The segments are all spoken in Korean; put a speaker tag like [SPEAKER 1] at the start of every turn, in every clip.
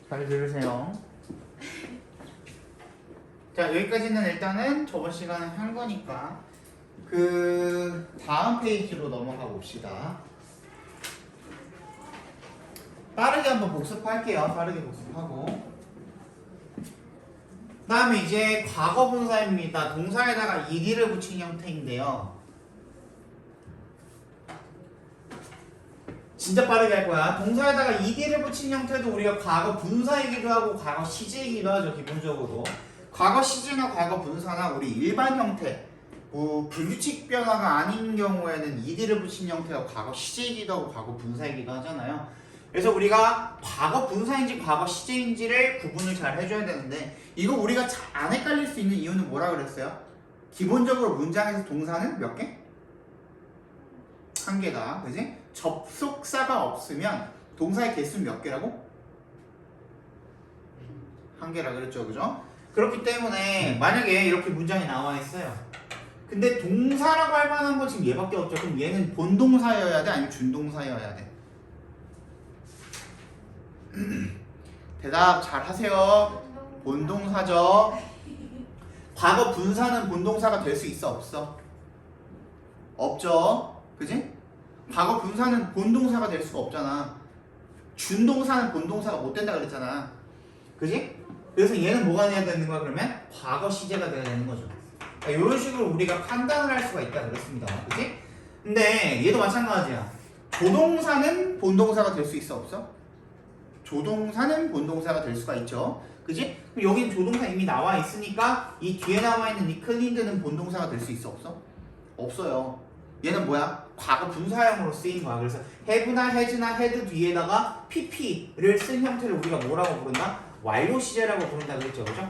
[SPEAKER 1] 잘 들으세요. 자, 여기까지는 일단은 저번 시간에 한 거니까 그 다음 페이지로 넘어가 봅시다. 빠르게 한번 복습할게요. 빠르게 복습하고. 그 다음에 이제 과거 분사입니다. 동사에다가 ed를 붙인 형태인데요. 진짜 빠르게 할 거야. 동사에다가 ed를 붙인 형태도 우리가 과거 분사이기도 하고 과거 시제이기도 하죠. 기본적으로. 과거 시제나 과거 분사나 우리 일반 형태 뭐 불규칙 변화가 아닌 경우에는 ed를 붙인 형태가 과거 시제이기도 하고 과거 분사이기도 하잖아요. 그래서 우리가 과거 분사인지 과거 시제인지를 구분을 잘 해줘야 되는데 이거 우리가 잘 안 헷갈릴 수 있는 이유는 뭐라 그랬어요? 기본적으로 문장에서 동사는 몇 개? 한 개다. 그지? 접속사가 없으면 동사의 개수는 몇 개라고? 한 개라 그랬죠. 그죠? 그렇기 때문에 만약에 이렇게 문장이 나와 있어요. 근데 동사라고 할 만한 건 지금 얘밖에 없죠. 그럼 얘는 본동사여야 돼? 아니면 준동사여야 돼? 대답 잘 하세요. 본동사죠. 과거 분사는 본동사가 될 수 있어? 없어? 없죠. 그지? 과거 분사는 본동사가 될 수가 없잖아. 준동사는 본동사가 못 된다 그랬잖아. 그지? 그래서 얘는 뭐가 돼야 되는 거야 그러면? 과거 시제가 돼야 되는 거죠. 그러니까 이런 식으로 우리가 판단을 할 수가 있다 그랬습니다. 그지? 근데 얘도 마찬가지야. 조동사는 본동사가 될 수 있어? 없어? 조동사는 본동사가 될 수가 있죠. 그지? 그럼 여기는 조동사 이미 나와 있으니까 이 뒤에 나와 있는 이 클린드는 본동사가 될 수 있어? 없어? 없어요. 얘는 뭐야? 과거 분사형으로 쓰인 거야. 그래서 have나 has나 had 뒤에다가 pp를 쓴 형태를 우리가 뭐라고 부른다? 완료 시제라고 부른다 그랬죠. 그죠?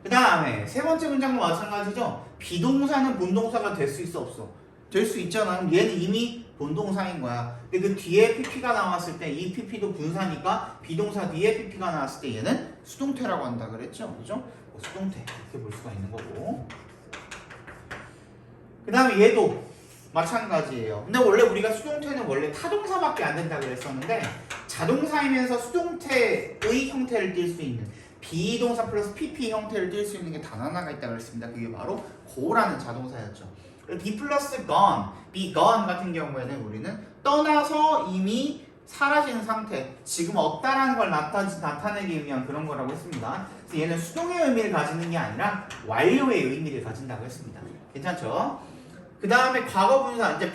[SPEAKER 1] 그 다음에 세 번째 문장도 마찬가지죠. 비동사는 본동사가 될 수 있어? 없어? 될 수 있잖아. 그럼 얘는 이미 본동사인 거야. 근데 그 뒤에 pp가 나왔을 때 이 pp도 분사니까 비동사 뒤에 pp가 나왔을 때 얘는 수동태라고 한다 그랬죠. 그죠? 뭐 수동태 이렇게 볼 수가 있는 거고. 그 다음에 얘도 마찬가지예요. 근데 원래 우리가 수동태는 원래 타동사밖에 안 된다 그랬었는데 자동사이면서 수동태의 형태를 띌 수 있는 비동사 플러스 pp 형태를 띌 수 있는 게 단 하나가 있다고 그랬습니다. 그게 바로 go라는 자동사였죠. be 플러스 gone, be gone 같은 경우에는 우리는 떠나서 이미 사라진 상태, 지금 없다라는 걸 나타내기 위한 그런 거라고 했습니다. 그래서 얘는 수동의 의미를 가지는 게 아니라 완료의 의미를 가진다고 했습니다. 괜찮죠? 그 다음에 과거 분사, 이제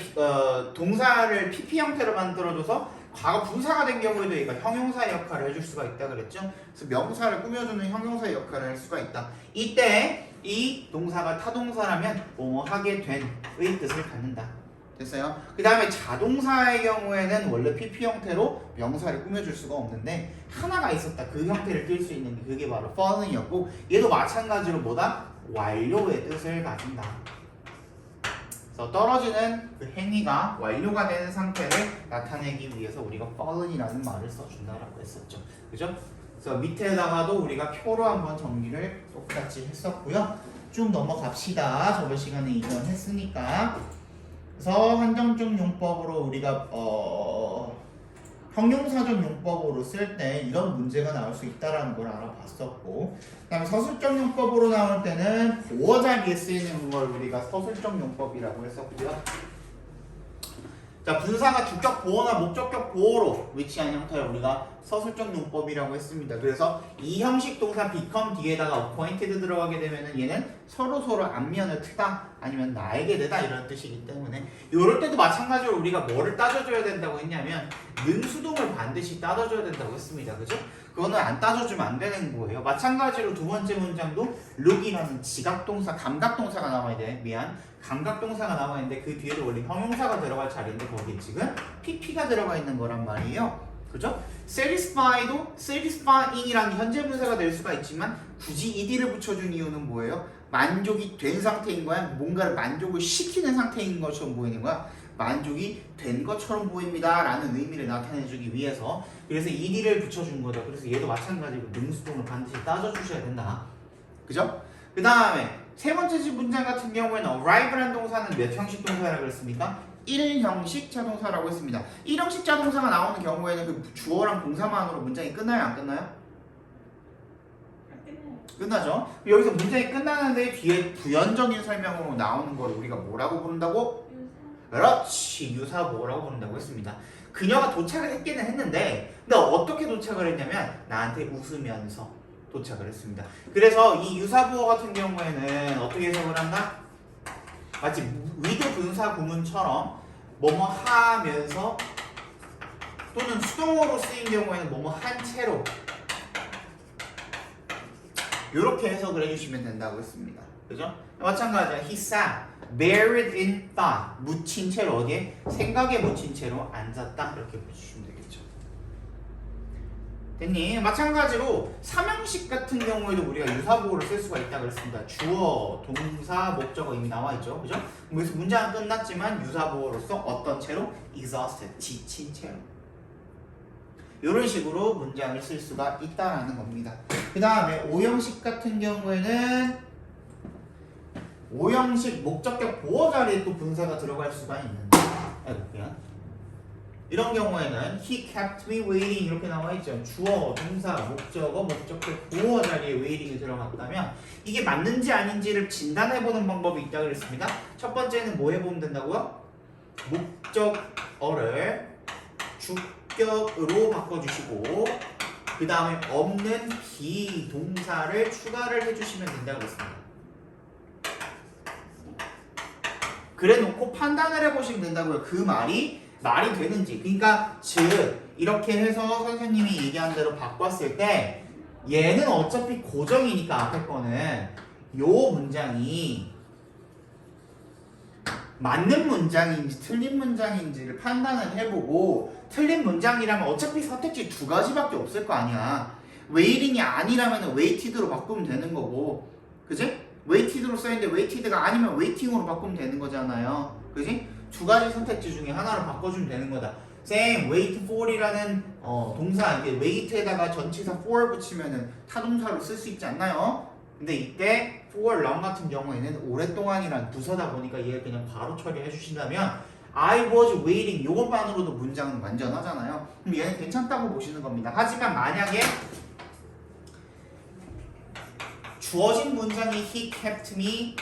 [SPEAKER 1] 동사를 pp 형태로 만들어줘서 과거 분사가 된 경우에도 얘가 형용사의 역할을 해줄 수가 있다 그랬죠? 그래서 명사를 꾸며주는 형용사의 역할을 할 수가 있다. 이때 이 동사가 타동사라면 뭐뭐 하게 된의 뜻을 갖는다. 됐어요? 그 다음에 자동사의 경우에는 원래 pp 형태로 명사를 꾸며줄 수가 없는데 하나가 있었다. 그 형태를 띌 수 있는 게 그게 바로 falling이었고 얘도 마찬가지로 뭐다? 완료의 뜻을 가진다. 그래서 떨어지는 그 행위가 완료가 되는 상태를 나타내기 위해서 우리가 fallen이라는 말을 써준다라고 했었죠. 그죠? 그래서 밑에다가도 우리가 표로 한번 정리를 똑같이 했었고요. 쭉 넘어갑시다. 저번 시간에 이전 했으니까. 그래서 한정적 용법으로 우리가 형용사적 용법으로 쓸 때 이런 문제가 나올 수 있다라는 걸 알아봤었고, 그다음에 서술적 용법으로 나올 때는 보어 자리에 쓰이는 걸 우리가 서술적 용법이라고 했었고요. 자, 분사가 주격 보어나 목적격 보어로 위치한 형태를 우리가 서술적 용법이라고 했습니다. 그래서 이 형식 동사 become 뒤에다가 appointed 들어가게 되면은 얘는 서로 안면을 트다 아니면 나에게 되다 이런 뜻이기 때문에 이럴 때도 마찬가지로 우리가 뭐를 따져줘야 된다고 했냐면 능수동을 반드시 따져줘야 된다고 했습니다. 그죠? 그거는 안 따져주면 안 되는 거예요. 마찬가지로 두 번째 문장도 look이라는 지각동사, 감각동사가 나와야 돼. 감각동사가 나와 있는데 그 뒤에도 원래 형용사가 들어갈 자리인데 거기에 지금 pp가 들어가 있는 거란 말이에요. 그죠? satisfy도 satisfying이라는 현재 분사가 될 수가 있지만 굳이 ed를 붙여준 이유는 뭐예요? 만족이 된 상태인 거야? 뭔가를 만족을 시키는 상태인 것처럼 보이는 거야? 만족이 된 것처럼 보입니다 라는 의미를 나타내주기 위해서 그래서 ed를 붙여준 거죠. 그래서 얘도 마찬가지로 능수동을 반드시 따져주셔야 된다. 그죠? 그 다음에 세 번째 문장 같은 경우에는 arrive라는 동사는 몇 형식 동사라고 그랬습니까? 1형식 자동사라고 했습니다. 1형식 자동사가 나오는 경우에는 그 주어랑 동사만으로 문장이 끝나요? 안 끝나요? 끝나죠? 여기서 문장이 끝나는데 뒤에 부연적인 설명으로 나오는 걸 우리가 뭐라고 부른다고? 그렇지, 유사보호라고 부른다고 했습니다. 그녀가 도착을 했기는 했는데 근데 어떻게 도착을 했냐면 나한테 웃으면서 도착을 했습니다. 그래서 이 유사보호 같은 경우에는 어떻게 해석을 한다? 마치 위드 분사 구문처럼 뭐뭐 하면서 또는 수동어로 쓰인 경우에는 뭐뭐 한 채로 이렇게 해석을 해주시면 된다고 했습니다. 그죠? 마찬가지야. He sat buried in thought. 묻힌 채로 어디에? 생각에 묻힌 채로 앉았다. 이렇게 보시면 되겠죠. 됐니? 마찬가지로 삼형식 같은 경우에도 우리가 유사보호를 쓸 수가 있다 그랬습니다. 주어, 동사, 목적어 이미 나와 있죠. 그죠? 그래서 문장은 끝났지만 유사보호로서 어떤 채로? exhausted. 지친 채로. 이런 식으로 문장을 쓸 수가 있다라는 겁니다. 그 다음에 오형식 같은 경우에는 오형식 목적격 보어 자리에 또 분사가 들어갈 수가 있는데 그냥 이런 경우에는 he kept me waiting 이렇게 나와 있죠. 주어, 동사, 목적어, 목적격 보어 자리에 waiting이 들어갔다면 이게 맞는지 아닌지를 진단해보는 방법이 있다 그랬습니다. 첫 번째는 뭐 해보면 된다고요? 목적어를 주격으로 바꿔주시고 그 다음에 없는 비동사를 추가를 해주시면 된다고 했습니다. 그래 놓고 판단을 해보시면 된다고요. 그 말이 되는지. 그러니까 즉 이렇게 해서 선생님이 얘기한 대로 바꿨을 때 얘는 어차피 고정이니까 앞에 거는 요 문장이 맞는 문장인지 틀린 문장인지를 판단을 해보고 틀린 문장이라면 어차피 선택지 두 가지밖에 없을 거 아니야. 웨이링이 아니라면 웨이티드로 바꾸면 되는 거고 그지? 웨이티드로 써있는데 웨이티드가 아니면 웨이팅으로 바꾸면 되는 거잖아요. 그지? 두 가지 선택지 중에 하나로 바꿔주면 되는 거다. Same, wait for이라는 동사 이게 wait에다가 전치사 for 붙이면은 타동사로 쓸 수 있지 않나요? 근데 이때 for long 같은 경우에는 오랫동안이란 부사다 보니까 얘를 그냥 바로 처리해 주신다면 I was waiting 요것만으로도 문장은 완전하잖아요. 그럼 얘는 괜찮다고 보시는 겁니다. 하지만 만약에 주어진 문장이 he kept me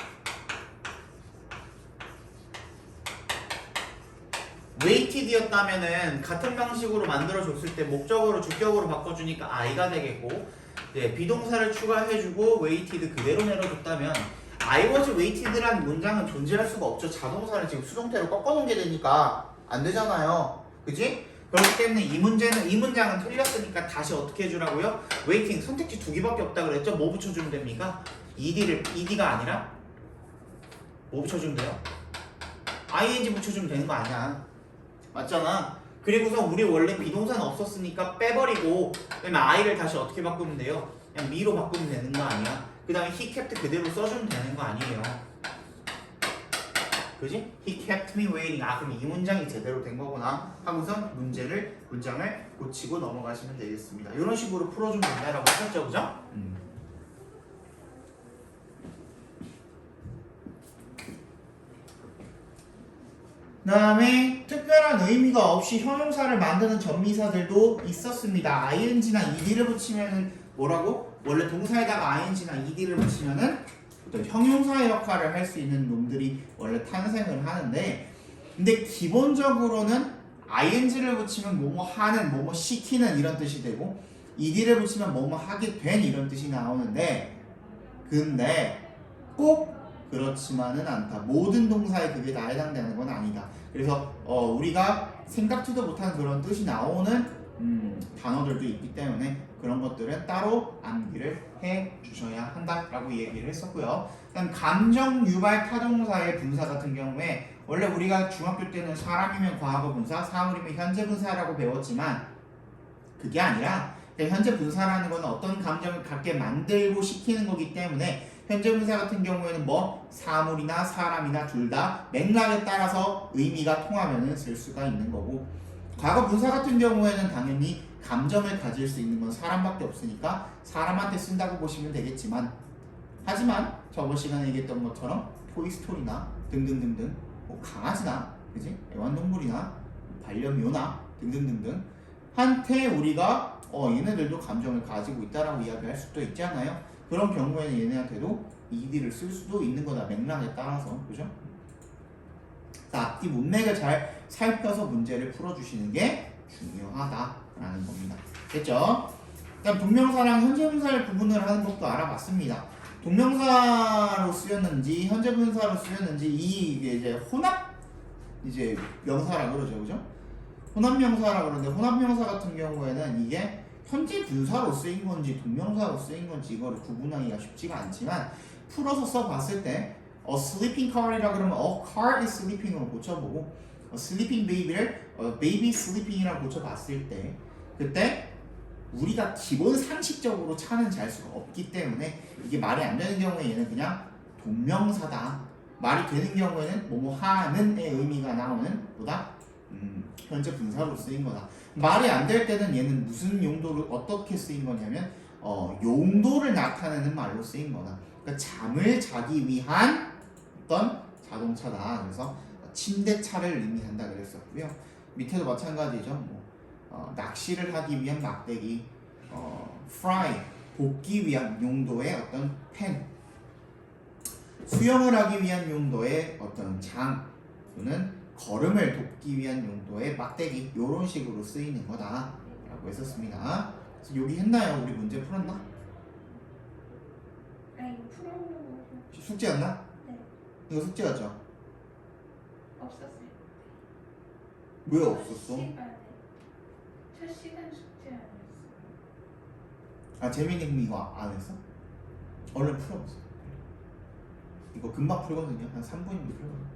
[SPEAKER 1] waited였다면은 같은 방식으로 만들어줬을 때 목적어로 주격으로 바꿔주니까 I가 되겠고 네, 비동사를 추가해주고 waited 그대로 내려줬다면 I was waited라는 문장은 존재할 수가 없죠. 자동사를 지금 수동태로 꺾어놓은 게 되니까 안 되잖아요. 그지? 그렇기 때문에 이 문장은 틀렸으니까 다시 어떻게 해주라고요? waiting 선택지 두 개밖에 없다 그랬죠? 뭐 붙여주면 됩니까? ed가 아니라 뭐 붙여주면 돼요? ing 붙여주면 되는 거 아니야. 맞잖아. 그리고서 우리 원래 비동사는 없었으니까 빼버리고 그다음에 I를 다시 어떻게 바꾸면 돼요? 그냥 me로 바꾸면 되는 거 아니야? 그 다음에 he kept 그대로 써주면 되는 거 아니에요? 그지? He kept me waiting. 아 그럼 이 문장이 제대로 된 거구나 하고선 문장을 고치고 넘어가시면 되겠습니다. 이런 식으로 풀어주면 된다라고 하셨죠, 그죠? 그 다음에 특별한 의미가 없이 형용사를 만드는 전미사들도 있었습니다. ing나 ed를 붙이면은 뭐라고? 원래 동사에다가 ing나 ed를 붙이면은 어떤 형용사의 역할을 할 수 있는 놈들이 원래 탄생을 하는데 근데 기본적으로는 ing를 붙이면 뭐뭐 하는, 뭐뭐 시키는 이런 뜻이 되고 ed를 붙이면 뭐뭐 하게 된 이런 뜻이 나오는데 근데 꼭 그렇지만은 않다. 모든 동사에 그게 다 해당되는 건 아니다. 그래서 우리가 생각지도 못한 그런 뜻이 나오는 단어들도 있기 때문에 그런 것들은 따로 암기를 해 주셔야 한다라고 얘기를 했었고요. 그다음 감정 유발 타동사의 분사 같은 경우에 원래 우리가 중학교 때는 사람이면 과거 분사, 사물이면 현재 분사라고 배웠지만 그게 아니라 현재 분사라는 건 어떤 감정을 갖게 만들고 시키는 거기 때문에 현재 분사 같은 경우에는 뭐 사물이나 사람이나 둘 다 맥락에 따라서 의미가 통하면 쓸 수가 있는 거고 과거 분사 같은 경우에는 당연히 감정을 가질 수 있는 건 사람밖에 없으니까 사람한테 쓴다고 보시면 되겠지만 하지만 저번 시간에 얘기했던 것처럼 토이스토리나 등등등등 뭐 강아지나 그지? 애완동물이나 반려묘나 등등등등 한테 우리가 얘네들도 감정을 가지고 있다라고 이야기할 수도 있지 않아요? 그런 경우에는 얘네한테도 ED를 쓸 수도 있는 거다. 맥락에 따라서. 그죠? 자, 앞뒤 문맥을 잘 살펴서 문제를 풀어주시는 게 중요하다라는 겁니다. 됐죠? 일단 동명사랑 현재분사를 구분을 하는 법도 알아봤습니다. 동명사로 쓰였는지 현재분사로 쓰였는지 이게 이제 혼합 이제 명사라 그러죠, 그죠? 혼합명사라 그러는데 혼합명사 같은 경우에는 이게 현재 분사로 쓰인 건지 동명사로 쓰인 건지 이거를 구분하기가 쉽지가 않지만 풀어서 써봤을 때 a sleeping car이라 그러면 a car is sleeping으로 고쳐보고 a sleeping baby를 baby sleeping이라고 고쳐봤을 때 그때 우리가 기본 상식적으로 차는 잘 수가 없기 때문에 이게 말이 안 되는 경우에 얘는 그냥 동명사다. 말이 되는 경우에는 뭐뭐 하는의 의미가 나오는 보다 현재 분사로 쓰인 거다. 말이 안 될 때는 얘는 무슨 용도를 어떻게 쓰인 거냐면 용도를 나타내는 말로 쓰인 거다. 그러니까 잠을 자기 위한 어떤 자동차다. 그래서 침대차를 의미한다 그랬었고요. 밑에도 마찬가지죠. 낚시를 하기 위한 막대기, fry 볶기 위한 용도의 어떤 팬, 수영을 하기 위한 용도의 어떤 장, 또는 걸음을 돕기 위한 용도의 막대기 이런 식으로 쓰이는 거다라고 했었습니다. 그래서 여기 했나요? 우리 문제 풀었나?
[SPEAKER 2] 아니 이거 풀어보려고.
[SPEAKER 1] 숙제였나?
[SPEAKER 2] 네.
[SPEAKER 1] 이거 숙제였죠?
[SPEAKER 2] 없었어요.
[SPEAKER 1] 왜 없었어?
[SPEAKER 2] 첫 시간 숙제 안 했어.
[SPEAKER 1] 아 재민이 그럼 이거 안 했어? 얼른 풀어보세요. 이거 금방 풀거든요. 한 3분이면 풀거든요.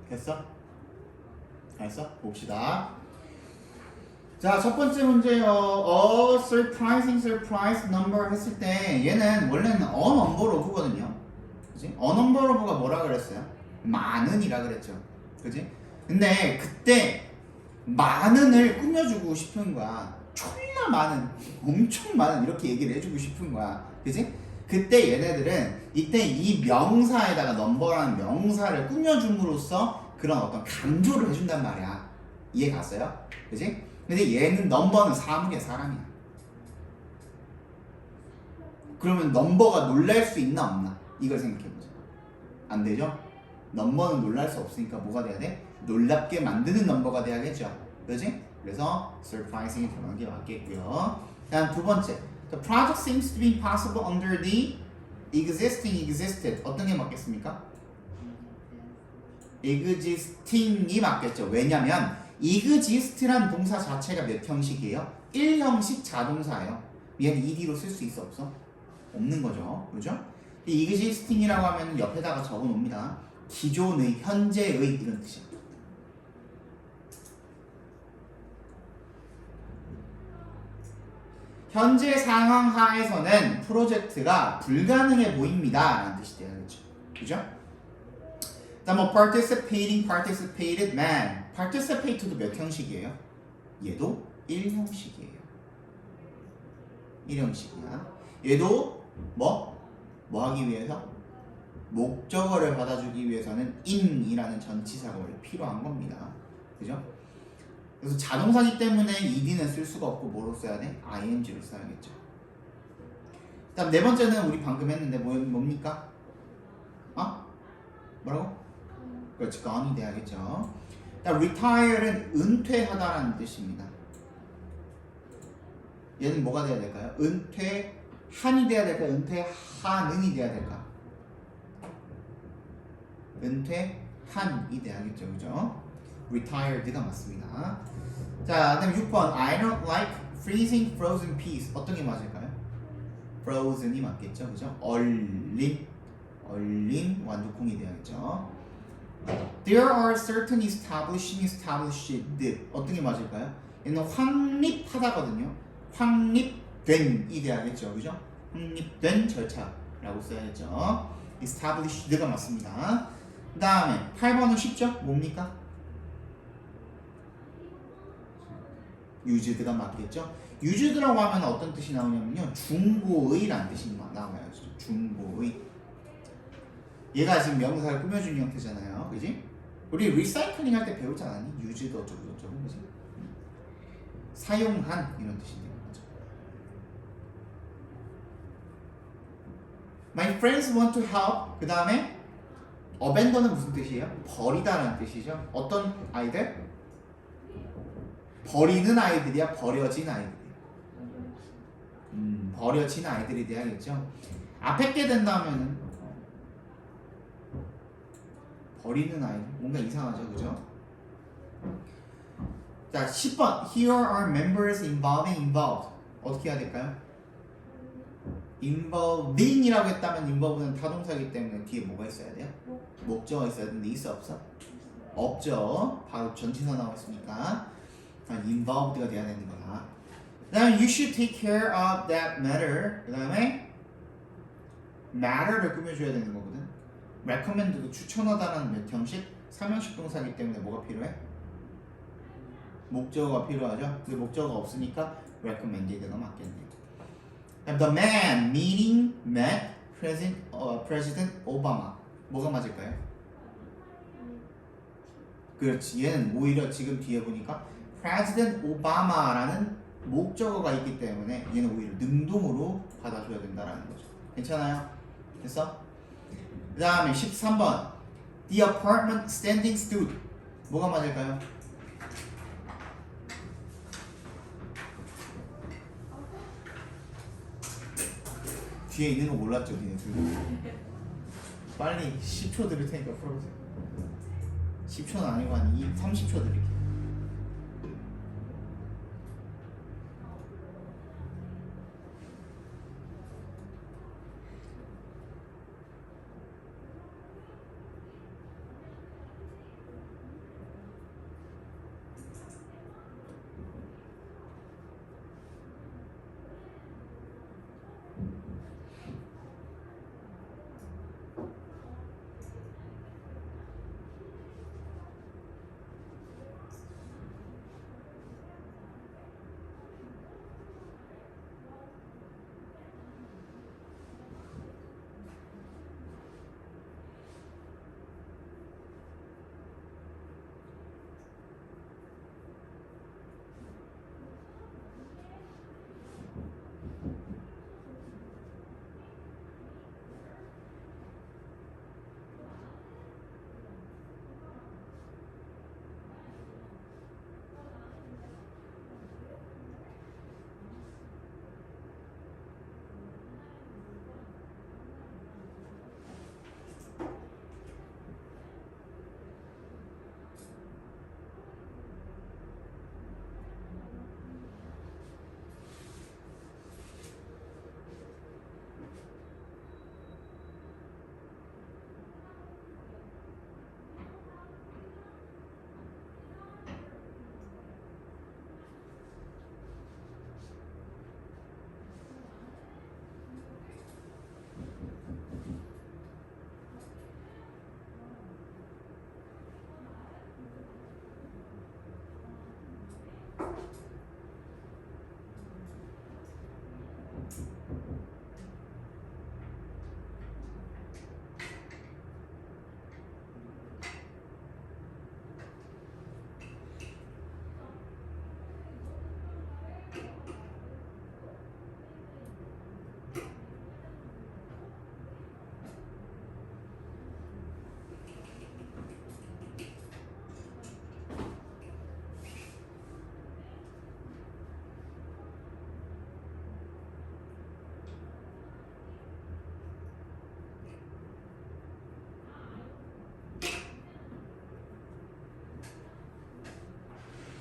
[SPEAKER 1] 됐어? 알았어? 봅시다. 자, 첫 번째 문제요. surprise number 했을 때 얘는 원래는 a number of거든요. 그지? a number of가 뭐라 그랬어요? 많은이라 그랬죠. 그지? 근데 그때 많은을 꾸며주고 싶은 거야. 존나 많은, 엄청 많은 이렇게 얘기를 해주고 싶은 거야. 그지? 그때 얘네들은 이때 이 명사에다가 넘버라는 명사를 꾸며줌으로써 그런 어떤 강조를 해준단 말이야. 이해 갔어요? 그지? 근데 얘는 넘버는 사물이야, 사람이야. 그러면 넘버가 놀랄 수 있나 없나? 이걸 생각해보자. 안 되죠? 넘버는 놀랄 수 없으니까 뭐가 돼야 돼? 놀랍게 만드는 넘버가 돼야겠죠. 그지? 그래서 surprising이 들어가는 게 맞겠고요. 다음 두 번째. The project seems to be possible under the existed. 어떤 게 맞겠습니까? existing이 맞겠죠. 왜냐면 exist란 동사 자체가 몇 형식이에요? 1형식 자동사예요. 얘는 ed로 쓸 수 있어 없어? 없는 거죠. 그죠? existing이라고 하면 옆에다가 적어 놓습니다. 기존의, 현재의 이런 뜻이야. 현재 상황 하에서는 프로젝트가 불가능해 보입니다. 라는 뜻이 되겠죠. 그죠? 다음 뭐 participated man. participate도 몇 형식이에요? 얘도 1형식이에요. 1형식이야. 얘도 뭐 하기 위해서? 목적어를 받아주기 위해서는 in이라는 전치사가 원래 필요한 겁니다. 그죠? 그래서 자동사기 때문에 ed는 쓸 수가 없고 뭐로 써야 돼? ing를 써야겠죠. 다음 네 번째는 우리 방금 했는데 뭡니까? 뭐라고? 그렇지, gone이 돼야겠죠. 다음 retire는 은퇴하다라는 뜻입니다. 얘는 뭐가 돼야 될까요? 은퇴한이 돼야 될까요? 은퇴하는이 돼야 될까? 은퇴한이 돼야겠죠, 그죠? retired가 맞습니다. 자, 그다음 6번 I don't like freezing frozen peas. 어떤 게 맞을까요? frozen이 맞겠죠, 그죠? 얼린 완두콩이 돼야겠죠. There are certain established 어떤 게 맞을까요? 얘는 확립하다거든요. 확립된이 돼야겠죠, 그죠? 확립된 절차라고 써야겠죠. established가 맞습니다. 그 다음에 8번은 쉽죠? 뭡니까? used가 맞겠죠? used라고 하면 어떤 뜻이 나오냐면요, 중고의라는 뜻이 나와요. 중고의. 얘가 지금 명사를 꾸며준 형태잖아요, 그지? 우리 리사이클링 할 때 배우지 않았니? used 어쩌고 그지? 사용한 이런 뜻이 되는 거죠. My friends want to help. 그 다음에 abandon은 무슨 뜻이에요? 버리다라는 뜻이죠. 어떤 아이들? 버리는 아이들이야, 버려진 아이들이야. 버려진 아이들이 돼야겠죠. 앞에 게 된다면은 버리는 아이들, 뭔가 이상하죠, 그죠? 자, 10번 Here are members involved. 어떻게 해야 될까요? involving이라고 했다면 involve는 타동사이기 때문에 뒤에 뭐가 있어야 돼요? 목적어가 있어야 되는데 있어 없어? 없죠. 바로 전치사 나와 있으니까 involved가 돼야 되는 거다. 그 다음에 you should take care of that matter. 그 다음에 matter를 꾸며줘야 되는 거거든. recommend도 추천하다라는 몇 형식? 3형식 동사이기 때문에 뭐가 필요해? 목적어가 필요하죠. 근데 목적어가 없으니까 recommended가 맞겠네요. The man meeting met President Obama. 뭐가 맞을까요? 그렇지. 얘는 오히려 지금 뒤에 보니까 President Obama라는 목적어가 있기 때문에 얘는 오히려 능동으로 받아줘야 된다라는 거죠. 괜찮아요? 됐어? 그 다음에 13번 The apartment standing stood. 뭐가 맞을까요? 뒤에 있는 거 몰랐죠, 니네 둘. 빨리 10초 드릴 테니까 풀어보세요. 10초는 아니고 한 30초 드릴게요.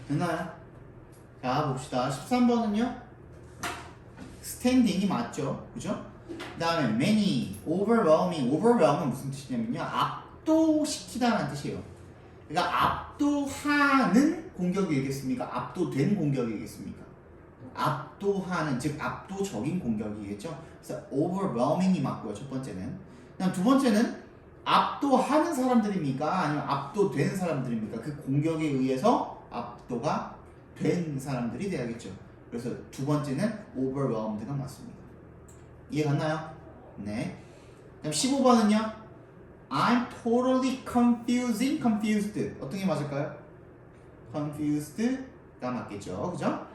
[SPEAKER 1] 됐나요? 자 봅시다. 13번은요 standing이 맞죠, 그죠? 그 다음에 many, overwhelm은 무슨 뜻이냐면요 압도시키다라는 뜻이에요. 그러니까 압도하는 공격이겠습니까? 압도된 공격이겠습니까? 압도하는, 즉 압도적인 공격이겠죠. 그래서 overwhelming이 맞고요, 첫 번째는. 그다음 두 번째는 압도하는 사람들입니까? 아니면 압도된 사람들입니까? 그 공격에 의해서 압도가 된 사람들이 돼야겠죠. 그래서 두 번째는 overwhelmed가 맞습니다. 이해 갔나요? 네. 그럼 15번은요. I'm totally confused. 어떤 게 맞을까요? confused가 맞겠죠. 그죠?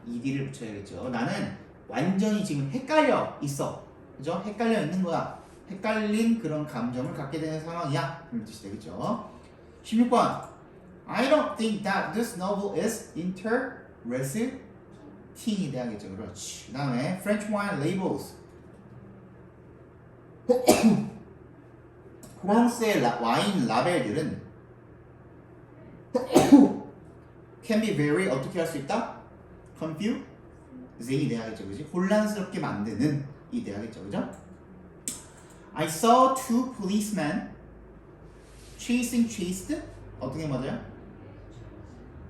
[SPEAKER 1] ed를 붙여야겠죠. 나는 완전히 지금 헷갈려 있어. 그죠? 헷갈려 있는 거야. 헷갈린 그런 감정을 갖게 되는 상황이야. 그런 뜻이 되겠죠. 16번. I don't think that this novel is interesting이 돼야겠죠. 그렇지. 그 다음에 French wine labels. 프랑스의 와인 라벨들은 can be very 어떻게 할 수 있다? confusing이 돼야겠죠. 그지? 혼란스럽게 만드는 이 돼야겠죠. 그죠? I saw two policemen chased 어떻게 맞아요?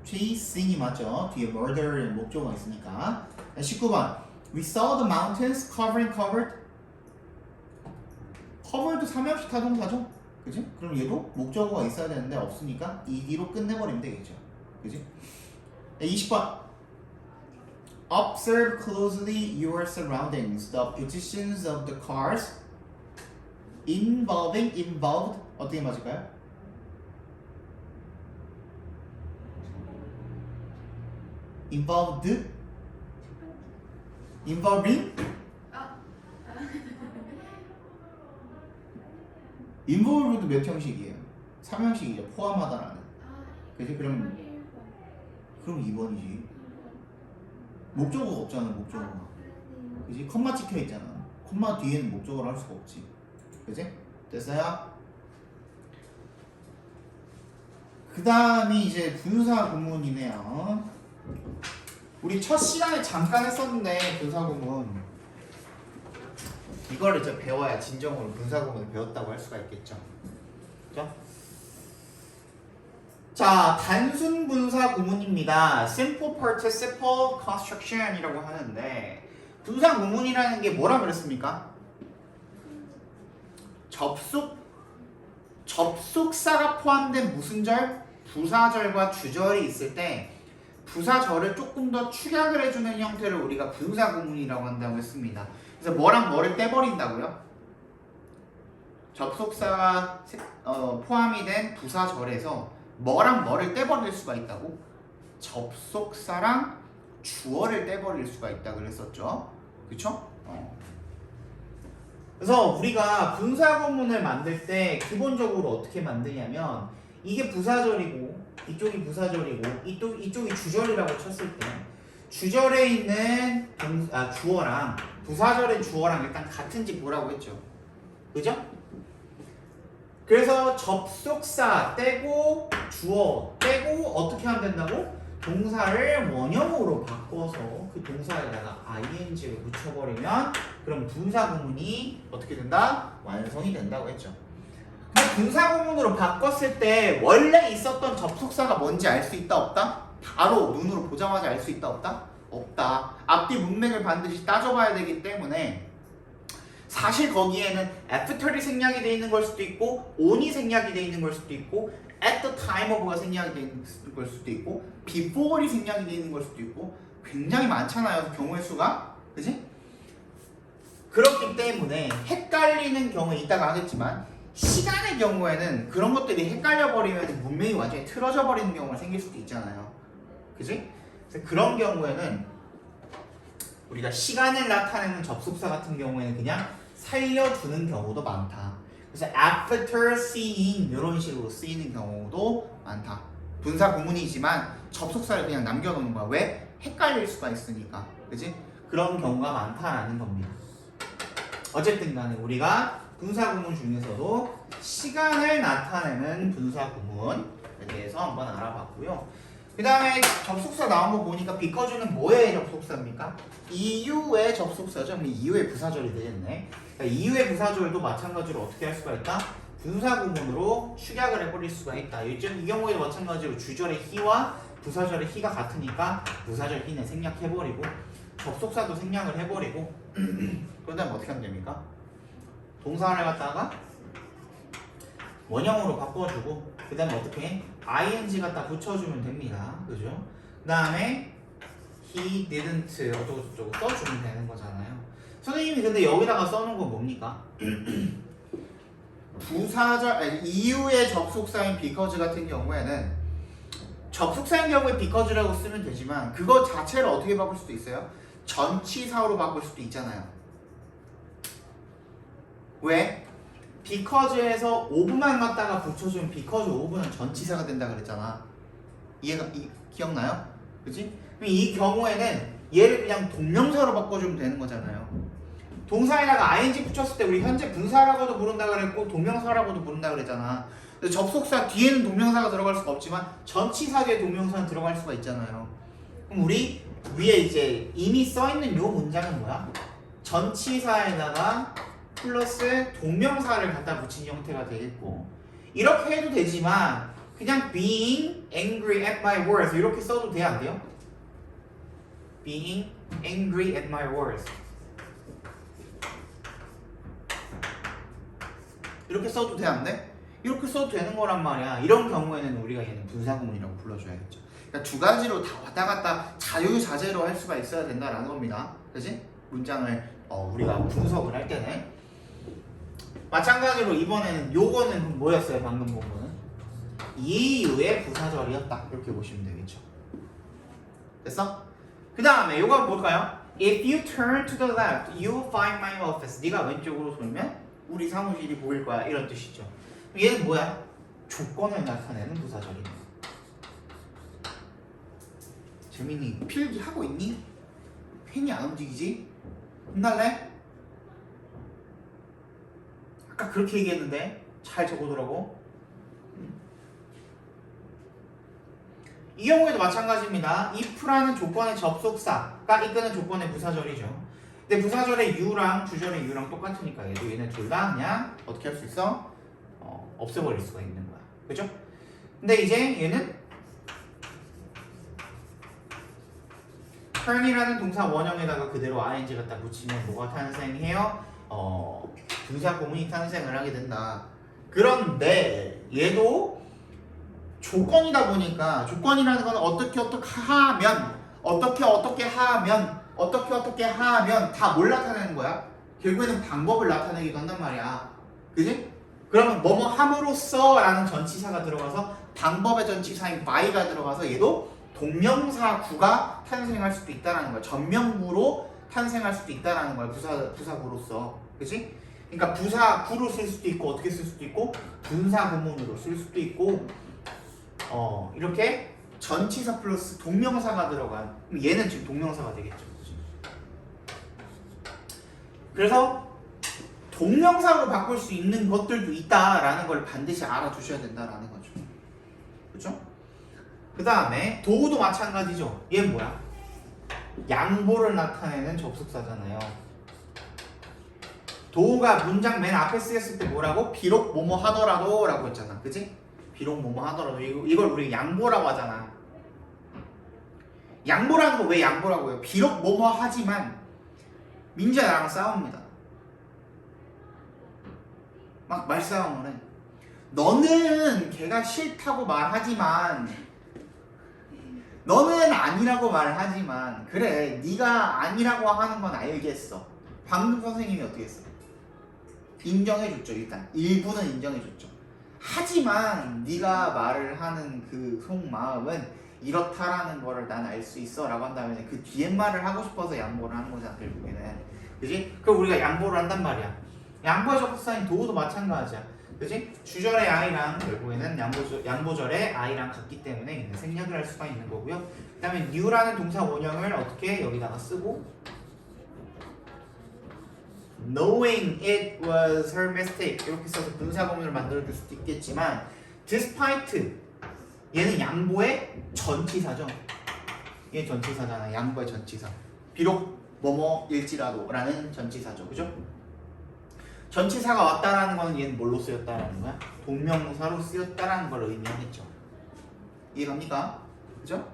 [SPEAKER 1] chasing이 맞죠. 뒤에 murder의 목적어가 있으니까. 19번 We saw the mountains covered covered도 삼형식 타동사죠. 그지? 그럼 얘도 목적어가 있어야 되는데 없으니까 ed로 끝내버리면 되겠죠. 그지? 20번 Observe closely your surroundings. The positions of the cars involved 어떻게 맞을까요? involving involved도 몇 형식이에요? 3형식이죠. 포함하다라는. 그지? 그럼 2번이지. 목적어가 없잖아. 목적어가. 그지? 컴마 찍혀 있잖아. 컴마 뒤에는 목적어를 할 수가 없지. 그지? 됐어요? 그 다음이 이제 분사 구문이네요. 우리 첫 시간에 잠깐 했었는데 분사 구문 이거를 이제 배워야 진정으로 분사 구문을 배웠다고 할 수가 있겠죠. 그죠? 자, 단순 분사 구문입니다. Simple Participle Construction이라고 하는데 분사 구문이라는 게 뭐라 그랬습니까? 접속사가 포함된 무슨 절? 부사절과 주절이 있을 때 부사절을 조금 더 축약을 해주는 형태를 우리가 분사 구문이라고 한다고 했습니다. 그래서 뭐랑 뭐를 떼버린다고요? 접속사가 포함이 된 부사절에서 뭐랑 뭐를 떼버릴 수가 있다고? 접속사랑 주어를 떼버릴 수가 있다 그랬었죠. 그쵸? 그래서 우리가 분사 구문을 만들 때 기본적으로 어떻게 만드냐면 이게 부사절이고 이쪽이 부사절이고 이쪽이 주절이라고 쳤을 때 주절에 있는 주어랑 부사절의 주어랑 일단 같은지 보라고 했죠. 그죠? 그래서 접속사 떼고 주어 떼고 어떻게 하면 된다고? 동사를 원형으로 바꿔서 그 동사에다가 ing를 붙여버리면 그럼 분사 구문이 어떻게 된다? 완성이 된다고 했죠. 근데 분사 구문으로 바꿨을 때 원래 있었던 접속사가 뭔지 알 수 있다 없다? 바로 눈으로 보자마자 알 수 있다 없다? 없다. 앞뒤 문맥을 반드시 따져봐야 되기 때문에 사실 거기에는 after이 생략이 되어 있는 걸 수도 있고 on이 생략이 되어 있는 걸 수도 있고 at the time of가 생략이 되어 있는 걸 수도 있고 before이 생략이 되어 있는 걸 수도 있고 굉장히 많잖아요. 경우의 수가. 그지? 그렇기 때문에 헷갈리는 경우에 이따가 하겠지만 시간의 경우에는 그런 것들이 헷갈려버리면 문맥이 완전히 틀어져 버리는 경우가 생길 수도 있잖아요. 그지? 그래서 그런 경우에는 우리가 시간을 나타내는 접속사 같은 경우에는 그냥 살려두는 경우도 많다. 그래서 after seeing 이런 식으로 쓰이는 경우도 많다. 분사 구문이지만 접속사를 그냥 남겨놓는 거야. 왜? 헷갈릴 수가 있으니까. 그지? 그런 경우가 많다라는 겁니다. 어쨌든 간에 우리가 분사 구문 중에서도 시간을 나타내는 분사 구문에 대해서 한번 알아봤고요. 그 그 다음에 접속사 나온 거 보니까 because는 뭐의 접속사입니까? 이유의 접속사죠. 그럼 이유의 부사절이 되겠네. 그러니까 이유의 부사절도 마찬가지로 어떻게 할 수가 있다? 분사 구문으로 축약을 해버릴 수가 있다. 이 경우에도 마찬가지로 주절의 he와 부사절의 he가 같으니까 부사절 he는 생략해버리고 접속사도 생략을 해버리고 그런 다음에 어떻게 하면 됩니까? 동사를 갖다가 원형으로 바꿔주고 그 다음에 어떻게 해? ing 갖다 붙여주면 됩니다. 그죠? 그 다음에 he didn't 어쩌고저쩌고 써주면 되는 거잖아요. 선생님이 근데 여기다가 써놓은 건 뭡니까? 부사절 아니, 이유의 접속사인 because 같은 경우에는 접속사인 경우에 because라고 쓰면 되지만 그거 자체를 어떻게 바꿀 수도 있어요? 전치사로 바꿀 수도 있잖아요. 왜? because에서 오브만 갖다가 붙여주면 because 오브는 전치사가 된다 그랬잖아. 기억나요? 그치? 그럼 이 경우에는 얘를 그냥 동명사로 바꿔주면 되는 거잖아요. 동사에다가 ing 붙였을 때 우리 현재 분사라고도 부른다 그랬고 동명사라고도 부른다 그랬잖아. 접속사 뒤에는 동명사가 들어갈 수가 없지만 전치사 뒤에 동명사는 들어갈 수가 있잖아요. 그럼 우리 위에 이제 이미 써있는 요 문장은 뭐야? 전치사에다가 플러스 동명사를 갖다 붙인 형태가 되겠고 이렇게 해도 되지만 그냥 being angry at my words 이렇게 써도 돼요? 안 돼요? being angry at my words 이렇게 써도 돼? 안 돼? 이렇게 써도 되는 거란 말이야. 이런 경우에는 우리가 얘는 분사구문이라고 불러줘야겠죠. 그러니까 두 가지로 다 왔다 갔다 자유자재로 할 수가 있어야 된다라는 겁니다. 그치? 문장을 우리가 분석을 할 때는 마찬가지로 이번에는 요거는 그럼 뭐였어요? 방금 본 거는 이유의 부사절이었다 이렇게 보시면 되겠죠. 됐어? 그 다음에 요거 뭘까요? If you turn to the left, you will find my office. 네가 왼쪽으로 돌면 우리 사무실이 보일 거야 이런 뜻이죠. 얘는 뭐야? 조건을 나타내는 부사절이네. 재민이 필기 하고 있니? 펜이 안 움직이지? 혼날래? 아까 그렇게 얘기했는데 잘 적어두라고. 이 경우에도 마찬가지입니다. if라는 조건의 접속사가 이끄는 조건의 부사절이죠. 근데 부사절의 you랑 주절의 you랑 똑같으니까 얘는 둘 다 그냥 어떻게 할 수 있어? 없애버릴 수가 있는 거야. 그죠? 근데 이제 얘는 turn이라는 동사 원형에다가 그대로 ing 갖다 붙이면 뭐가 탄생해요? 분사 구문이 탄생을 하게 된다. 그런데 얘도 조건이다 보니까 조건이라는 건 어떻게 하면 다 뭘 나타내는 거야? 결국에는 방법을 나타내기도 한단 말이야. 그지? 그러면 뭐뭐 함으로써 라는 전치사가 들어가서 방법의 전치사인 by가 들어가서 얘도 동명사구가 탄생할 수도 있다라는 거야. 전명구로 탄생할 수도 있다라는 거야. 부사구로서. 그치? 그러니까 부사구로 쓸 수도 있고 어떻게 쓸 수도 있고 분사구문으로 쓸 수도 있고 이렇게 전치사 플러스 동명사가 들어간 그럼 얘는 지금 동명사가 되겠죠. 그치? 그래서 동명사로 바꿀 수 있는 것들도 있다라는 걸 반드시 알아두셔야 된다라는 거죠. 그렇죠? 그 다음에 도우도 마찬가지죠. 얘는 뭐야? 양보를 나타내는 접속사잖아요. 도우가 문장 맨 앞에 쓰였을 때 뭐라고? 비록 뭐뭐 하더라도 라고 했잖아. 그치? 비록 뭐뭐 하더라도 이걸 우리 양보라고 하잖아. 양보라는 거 왜 양보라고 해요? 비록 뭐뭐 하지만 민지가 나랑 싸웁니다. 막 말싸움을 해. 너는 걔가 싫다고 말하지만 너는 아니라고 말하지만 그래 네가 아니라고 하는 건 알겠어. 방금 선생님이 어떻게 했어? 인정해줬죠. 일단 일부는 인정해줬죠. 하지만 네가 말을 하는 그 속마음은 이렇다라는 거를 난 알 수 있어 라고 한 다음에 그 뒤에 말을 하고 싶어서 양보를 하는 거잖아. 결국에는 그지? 그럼 우리가 양보를 한단 말이야. 양보의 접속사인 도우도 마찬가지야. 그지? 주절의 I랑 결국에는 양보절의 I랑 같기 때문에 생략을 할 수가 있는 거고요. 그 다음에 new라는 동사 원형을 어떻게 여기다가 쓰고 knowing it was her mistake 이렇게 써서 분사구문을 만들어줄 수도 있겠지만 despite 얘는 양보의 전치사죠. 얘 전치사잖아. 양보의 전치사. 비록 뭐뭐일지라도 라는 전치사죠. 그죠? 전치사가 왔다라는 거는 얘는 뭘로 쓰였다라는 거야? 동명사로 쓰였다라는 걸 의미하겠죠. 이해갑니까? 그죠?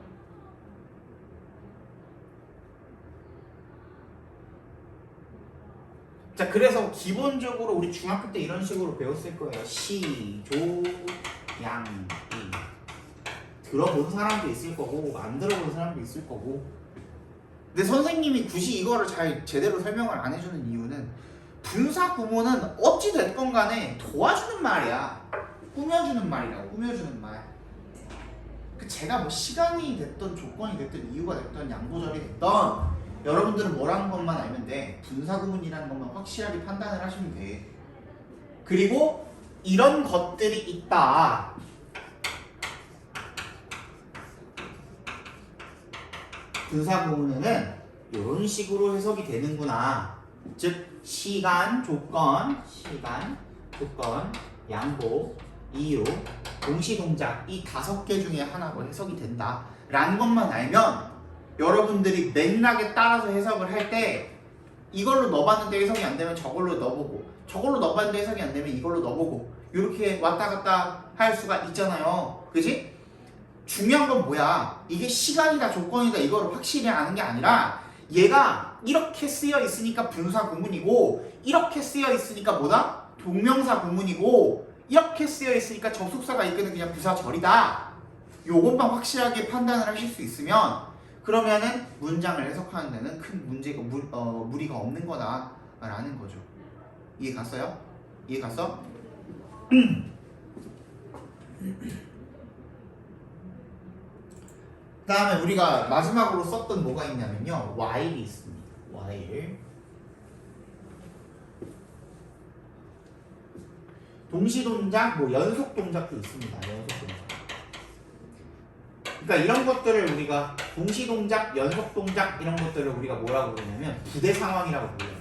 [SPEAKER 1] 자, 그래서 기본적으로 우리 중학교 때 이런 식으로 배웠을 거예요. 시, 조, 양, 이. 들어본 사람도 있을 거고 안 들어본 사람도 있을 거고. 근데 선생님이 굳이 이거를 잘 제대로 설명을 안 해주는 이유는 분사 구문은 어찌 됐건 간에 도와주는 말이야. 꾸며주는 말이라고. 꾸며주는 말. 그 제가 뭐 시간이 됐던 조건이 됐던 이유가 됐던 양보절이 됐던 여러분들은 뭐라는 것만 알면 돼. 분사 구문이라는 것만 확실하게 판단을 하시면 돼. 그리고 이런 것들이 있다. 분사 구문에는 이런 식으로 해석이 되는구나. 즉 시간, 조건, 양보, 이유, 동시동작 이 5개 중에 하나로 해석이 된다 라는 것만 알면 여러분들이 맥락에 따라서 해석을 할 때 이걸로 넣어봤는데 해석이 안 되면 저걸로 넣어보고 저걸로 넣어봤는데 해석이 안 되면 이걸로 넣어보고 이렇게 왔다 갔다 할 수가 있잖아요. 그지? 중요한 건 뭐야? 이게 시간이다 조건이다 이거를 확실히 아는 게 아니라 얘가 이렇게 쓰여 있으니까 분사 구문이고 이렇게 쓰여 있으니까 뭐다? 동명사 구문이고 이렇게 쓰여 있으니까 접속사가 이끄는 그냥 부사절이다. 요것만 확실하게 판단을 하실 수 있으면 그러면은 문장을 해석하는 데는 큰 문제가 무리가 없는 거다라는 거죠. 이해 갔어요? 이해 갔어? 그 다음에 우리가 마지막으로 썼던 뭐가 있냐면요. while이 있습니다. while. 동시동작, 뭐 연속동작도 있습니다. 연속동작. 그러니까 이런 것들을 우리가 동시동작, 연속동작 이런 것들을 우리가 뭐라고 부르냐면 부대상황이라고 불러요.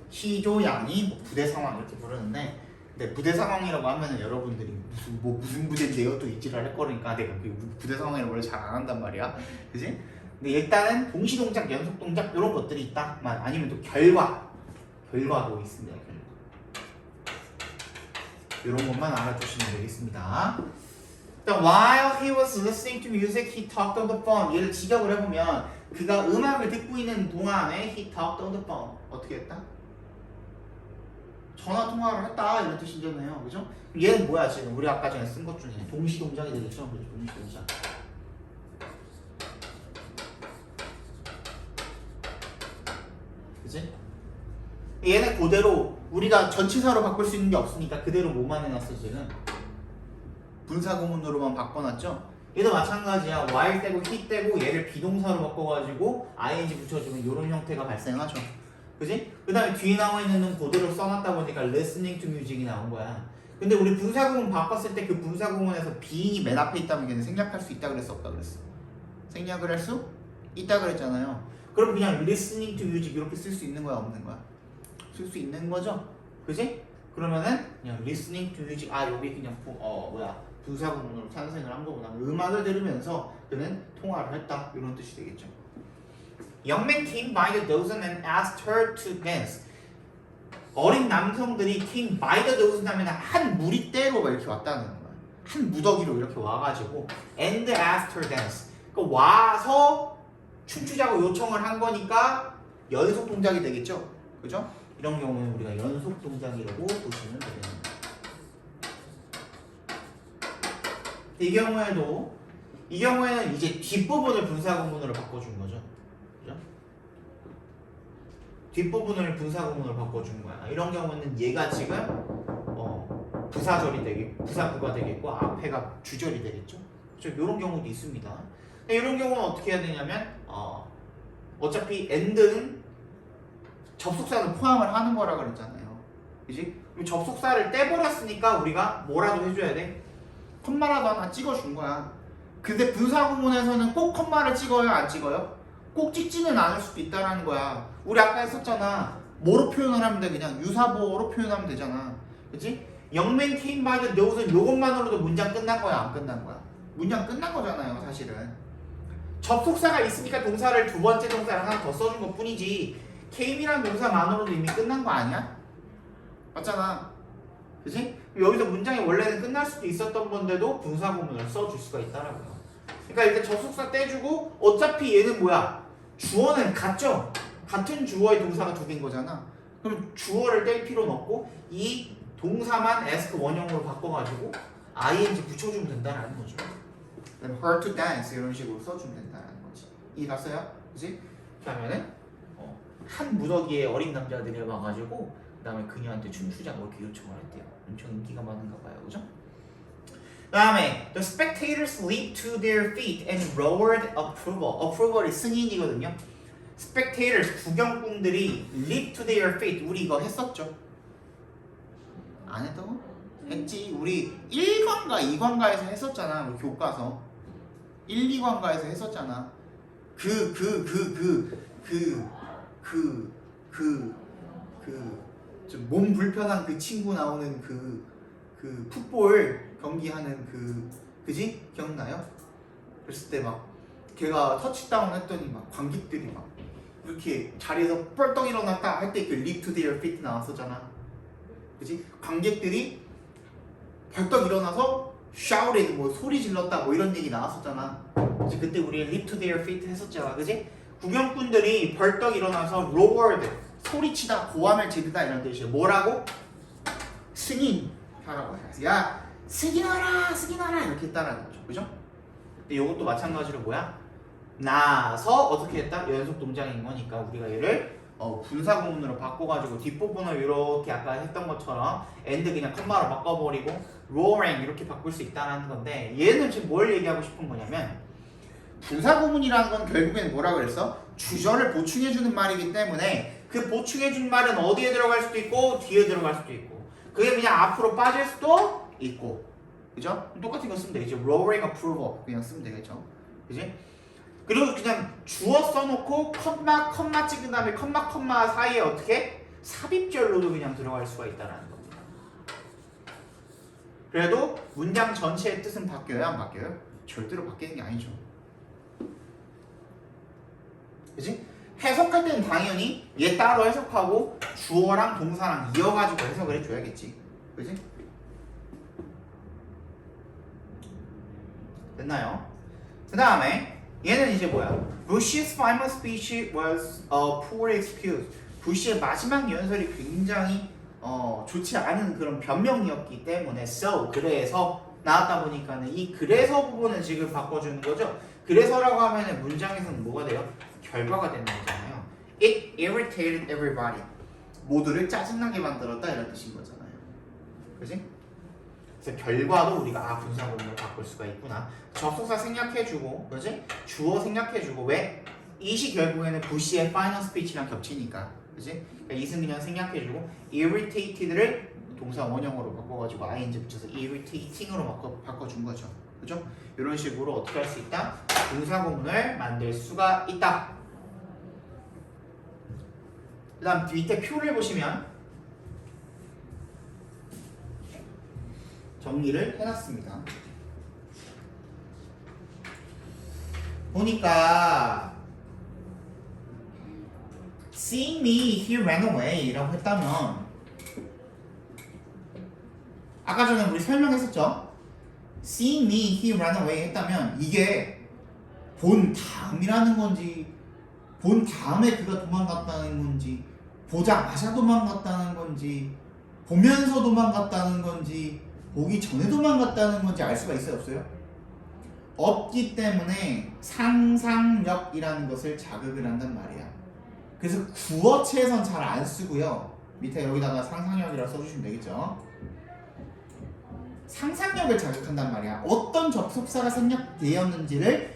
[SPEAKER 1] 시조양이 뭐 부대상황 이렇게 부르는데 근데 부대상황이라고 하면은 여러분들이 무슨 부대인데요? 또 있지를 할 거니까 내가 그 부대상황이라고 원래 잘 안 한단 말이야. 그지? 근데 일단은 동시동작, 연속동작 이런 것들이 있다. 아니면 또 결과도 있습니다. 결과. 이런 것만 알아두시면 되겠습니다. 일단 while he was listening to music, he talked on the phone. 얘를 직역을 해보면 그가 음악을 듣고 있는 동안에 he talked on the phone. 어떻게 했다? 전화 통화를 했다 이런 뜻이잖아요. 그죠? 얘는 뭐야 지금 우리 아까 전에 쓴 것 중에 동시동작이 되겠죠? 그죠? 동시동작. 그치? 얘는 그대로 우리가 전치사로 바꿀 수 있는 게 없으니까 그대로 뭐만 해놨어 지금? 분사구문으로만 바꿔놨죠? 얘도 마찬가지야. while 떼고 he 떼고 얘를 비동사로 바꿔가지고 ing 붙여주면 이런 형태가 발생하죠. 그지? 그 다음에 뒤에 나와 있는 놈 그대로 써놨다 보니까 listening to music이 나온 거야. 근데 우리 분사구문 바꿨을 때 그 분사구문에서 being이 맨 앞에 있다면 걔는 생략할 수 있다 그랬어 없다 그랬어? 생략을 할 수 있다 그랬잖아요. 그럼 그냥 listening to music 이렇게 쓸 수 있는 거야 없는 거야? 쓸 수 있는 거죠? 그지? 그러면은 그냥 listening to music 여기 그냥 분사구문으로 탄생을 한 거구나. 음악을 들으면서 그는 통화를 했다 이런 뜻이 되겠죠. Young men came by the dozen and asked her to dance. 어린 남성들이 came by the dozen 하면 한 무리대로 이렇게 왔다는 거야. 한 무더기로 이렇게 와가지고 and asked her dance. 그 와서 춤추자고 요청을 한 거니까 연속 동작이 되겠죠. 그죠? 이런 경우는 우리가 연속 동작이라고 보시면 되겠습니다. 이 경우에는 이제 뒷부분을 분사구문으로 바꿔준 거죠. 그죠? 뒷부분을 분사구문으로 바꿔준 거야. 이런 경우는 얘가 지금 부사구가 되겠고 앞에가 주절이 되겠죠. 그렇죠? 이런 경우도 있습니다. 이런 경우는 어떻게 해야 되냐면 어차피 and는 접속사는 포함을 하는 거라 그랬잖아요. 그지? 그럼 접속사를 떼버렸으니까 우리가 뭐라도 해줘야 돼? 콤마라도 하나 찍어준 거야. 근데 분사구문에서는 꼭 콤마를 찍어요? 안 찍어요? 꼭 찍지는 않을 수도 있다라는 거야. 우리 아까 했었잖아. 뭐로 표현을 하면 돼? 그냥 유사보어로 표현하면 되잖아. 그치? Young man came by the nose는 요것만으로도 문장 끝난 거야 안 끝난 거야? 문장 끝난 거잖아요 사실은. 접속사가 있으니까 동사를 두 번째 동사를 하나 더 써준 것 뿐이지 came이라는 동사만으로도 이미 끝난 거 아니야? 맞잖아. 그치? 여기서 문장이 원래는 끝날 수도 있었던 건데도 분사구문을 써줄 수가 있다라고요. 그러니까 일단 접속사 떼주고 어차피 얘는 뭐야? 주어는 같죠? 같은 주어의 동사가 두 개인 거잖아. 그럼 주어를 뗄 필요는 없고 이 동사만 ask 원형으로 바꿔가지고 ing 붙여주면 된다라는 거죠. 그다음에 her to dance 이런 식으로 써주면 된다라는 거지. 이해 갔어요? 그치? 그러면은 한 무더기에 어린 남자들이 와가지고 그다음에 그녀한테 춤추자고 이렇게 요청을 했대요. 엄청 인기가 많은가 봐요, 그죠? 그다음에 the spectators leaped to their feet and roared approval. approval이 승인이거든요. spectators 구경꾼들이 leap to their feet. 우리 이거 했었죠? 안 했다고? 했지. 우리 1관과 2관과에서 했었잖아. 우리 교과서 1, 2관과에서 했었잖아. 좀 몸 불편한 그 친구 나오는 그 풋볼 경기하는 그지? 기억나요? 그랬을 때 막 걔가 터치다운 했더니 막 관객들이 막 이렇게 자리에서 뻘떡 일어났다 할 때 그 leap to their feet 나왔었잖아. 그지? 관객들이 벌떡 일어나서 shouted 뭐 소리 질렀다 뭐 이런 얘기 나왔었잖아. 그치? 그때 우리 leap to their feet 했었잖아. 그지? 구경꾼들이 벌떡 일어나서 roared 소리치다 고함을 지르다 이런 뜻이에요. 뭐라고? 승인하라고 해서 야 승인하라 이렇게 했다라는 거죠. 그죠? 근데 이것도 마찬가지로 뭐야? 나서 어떻게 했다? 연속 동작인 거니까 우리가 얘를 분사구문으로 바꿔가지고 뒷부분을 이렇게 아까 했던 것처럼 and 그냥 컴마로 바꿔버리고 roaring 이렇게 바꿀 수 있다는 건데 얘는 지금 뭘 얘기하고 싶은 거냐면 분사구문이라는 건 결국에는 뭐라 그랬어? 주절을 보충해주는 말이기 때문에 그 보충해준 말은 어디에 들어갈 수도 있고 뒤에 들어갈 수도 있고 그게 그냥 앞으로 빠질 수도 있고 그죠? 똑같은 거 쓰면 되겠죠. roaring approval 그냥 쓰면 되겠죠. 그지? 그리고 그냥 주어 써놓고 컴마 찍은 다음에 컴마 사이에 어떻게 삽입절로도 그냥 들어갈 수가 있다는 겁니다. 그래도 문장 전체의 뜻은 바뀌어요? 안 바뀌어요? 절대로 바뀌는 게 아니죠. 그치? 해석할 때는 당연히 얘 따로 해석하고 주어랑 동사랑 이어가지고 해석을 해줘야겠지. 그치? 됐나요? 그 다음에 얘는 이제 뭐야? Bush's final speech was a poor excuse. 부시의 마지막 연설이 굉장히 좋지 않은 그런 변명이었기 때문에 so 그래서 나왔다 보니까는 이 그래서 부분은 지금 바꿔주는 거죠. 그래서라고 하면은 문장에서는 뭐가 돼요? 결과가 되는 거잖아요. It irritated everybody. 모두를 짜증나게 만들었다 이런 뜻인 거잖아요. 그지? 그래서 결과도 우리가 분사구문으로 바꿀 수가 있구나. 접속사 생략해주고, 그지? 주어 생략해주고 왜? 이시 결국에는 부시의 파이널 스피치랑 겹치니까, 그지? 그러니까 이승기년 생략해주고 irritated를 동사 원형으로 바꿔가지고 ing 붙여서 irritating으로 바꿔준 거죠. 그죠? 이런 식으로 어떻게 할 수 있다? 분사구문을 만들 수가 있다. 그 다음 밑에 표를 보시면 정리를 해놨습니다. 보니까 Seeing me, he ran away 라고 했다면 아까 전에 우리 설명했었죠? Seeing me, he ran away 했다면 이게 본 다음이라는 건지 본 다음에 그가 도망갔다는 건지 보자마자 도망갔다는 건지 보면서 도망갔다는 건지 보기 전에 도망갔다는 건지 알 수가 있어요? 없어요? 없기 때문에 상상력이라는 것을 자극을 한단 말이야. 그래서 구어체에선 잘 안 쓰고요. 밑에 여기다가 상상력이라고 써주시면 되겠죠. 상상력을 자극한단 말이야. 어떤 접속사가 생략되었는지를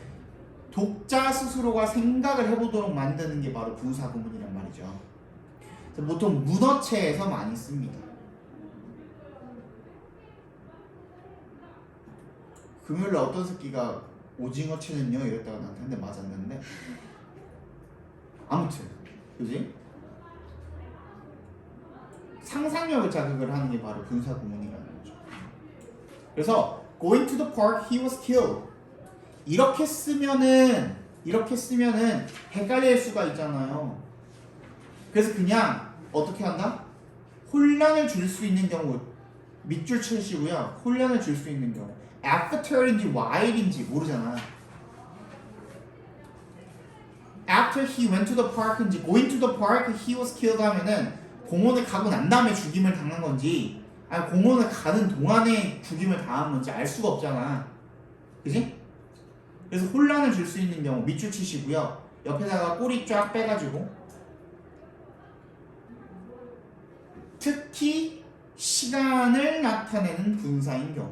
[SPEAKER 1] 독자 스스로가 생각을 해보도록 만드는 게 바로 분사구문이란 말이죠. 보통 문어체에서 많이 씁니다. 금요일에 어떤 새끼가 오징어채는요 이랬다가 나한테 한 대 맞았는데 아무튼 그지? 상상력을 자극을 하는 게 바로 분사 구문이라는 거죠. 그래서 going to the park, he was killed. 이렇게 쓰면은 헷갈릴 수가 있잖아요. 그래서 그냥 어떻게 한다? 혼란을 줄 수 있는 경우 밑줄 치시고요. 혼란을 줄 수 있는 경우 after인지 while인지 모르잖아. After he went to the park인지 going to the park he was killed 하면은 공원에 가고 난 다음에 죽임을 당한 건지 아니 공원에 가는 동안에 죽임을 당한 건지 알 수가 없잖아. 그지? 그래서 혼란을 줄 수 있는 경우 밑줄 치시고요. 옆에다가 꼬리 쫙 빼가지고 특히 시간을 나타내는 분사인 경우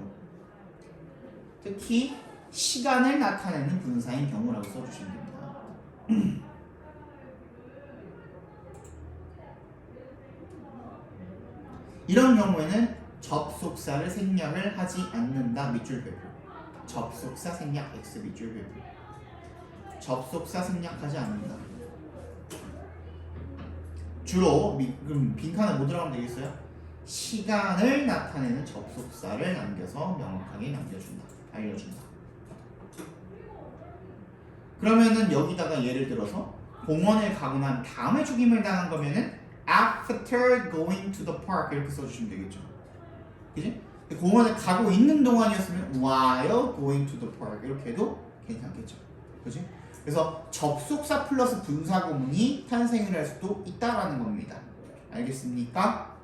[SPEAKER 1] 특히 시간을 나타내는 분사인 경우라고 써주시면 됩니다. 이런 경우에는 접속사를 생략을 하지 않는다. 밑줄 별표. 접속사 생략 X 밑줄 별표. 접속사 생략하지 않는다. 주로 그럼 빈칸에 뭐 들어가면 되겠어요? 시간을 나타내는 접속사를 남겨서 명확하게 남겨준다. 알려준다. 그러면은 여기다가 예를 들어서 공원에 가고 난 다음에 죽임을 당한 거면은 after going to the park 이렇게 써주시면 되겠죠. 그지? 공원에 가고 있는 동안이었으면 while going to the park 이렇게 해도 괜찮겠죠. 그지? 그래서 접속사 플러스 분사 구문이 탄생을 할 수도 있다라는 겁니다. 알겠습니까?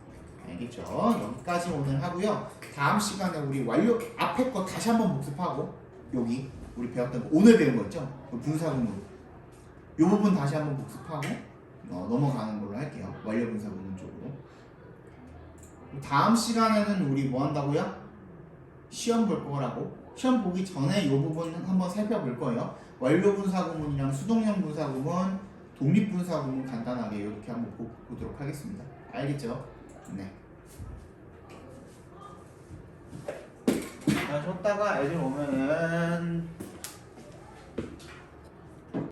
[SPEAKER 1] 알겠죠? 여기까지 오늘 하고요. 다음 시간에 우리 완료 앞에 거 다시 한번 복습하고 여기 우리 배웠던 거 오늘 배운 거 있죠? 그 분사 구문 이 부분 다시 한번 복습하고 넘어가는 걸로 할게요. 완료 분사 구문 쪽으로. 다음 시간에는 우리 뭐 한다고요? 시험 볼 거라고. 시험 보기 전에 이 부분 한번 살펴볼 거예요. 완료 분사 구문이랑 수동형 분사 구문, 독립 분사 구문 간단하게 이렇게 한번 보도록 하겠습니다. 알겠죠? 네. 자, 줬다가 애들 오면은